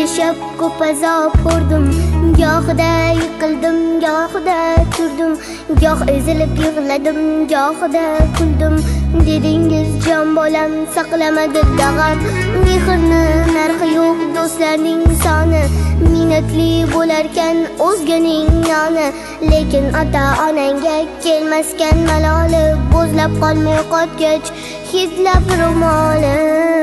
yashab ko'p azob ko'rdim. Gohida yiqildim, gohida turdim, goh ezilib yig'ladim, gohida kuldim. Dedingiz jon bolam saqlama dilda g'am, mehrni narxi yo'q do'stlarning soni, minnatli bo'larkan o'zganing yoni. Lekin ota-onangga kelmaskan maloli, bo'zlab qolmay qotgach hidlab ro'molim.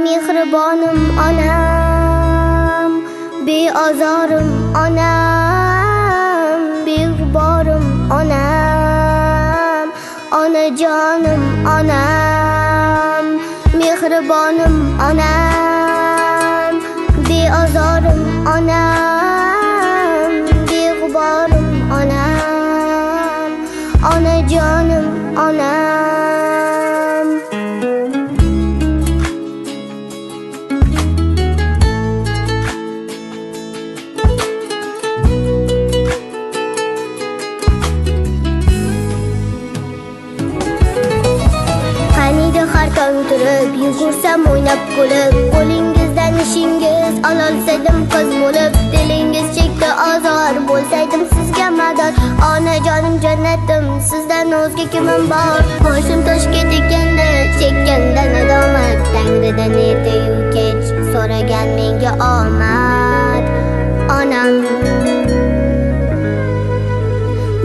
Mehribonim onam, beozorim onam, beg'uborim onam, onajonim onam. Mehribonim onam, beozorim onam, beg'uborim onam, onajonim onam. Har tong turib yugursam o'ynab kulib, qo'lingizdan ishingiz ololsaydim qiz bo'lib, dilingiz chekdi azor bo'lsaydim sizga madad. Onajonim jannatim, sizdan o'zga kimim bor? Boshim toshga tekanda chekkanda nadomat, Tangridan ertayu kech so'ragan menga omad. Onam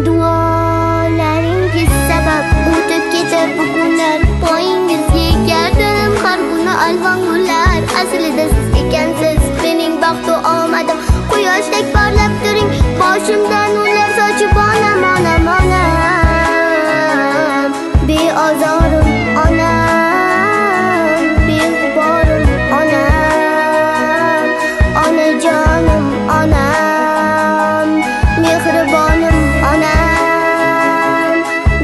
duolaringiz sabab o'tib ketar bu kunlar, poyingizga egardim har kuni alvon gullar. Aslida siz ekansiz mening baxtu omadim, quyoshdek porlab turing, boshimdan nurlar sochib onam, onam, onam. Beozorim onam, beg'uborim onam, onajonim onam. Mehribonim onam,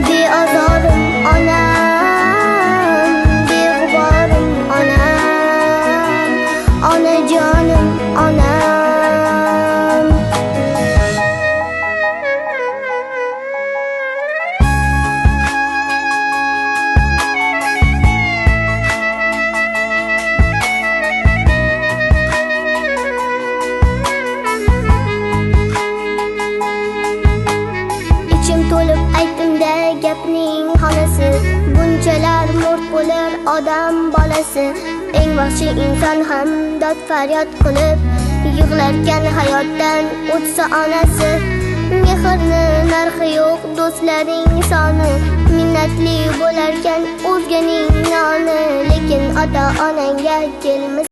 beozorim onam, beg'uborim onam, onajonim onam. Ichim to'lib aytdimda gapning xonasi, bunchalar mo'rt bo'lar odam bolasi. Eng baxshi inson ham dod faryod qilib yig'larkan hayotdan o'tsa onasi. Mehrni narxi yo'q do'stlaring soni, minnatli bo'larkan o'zganing noni. Lekin ota-onangga kelmas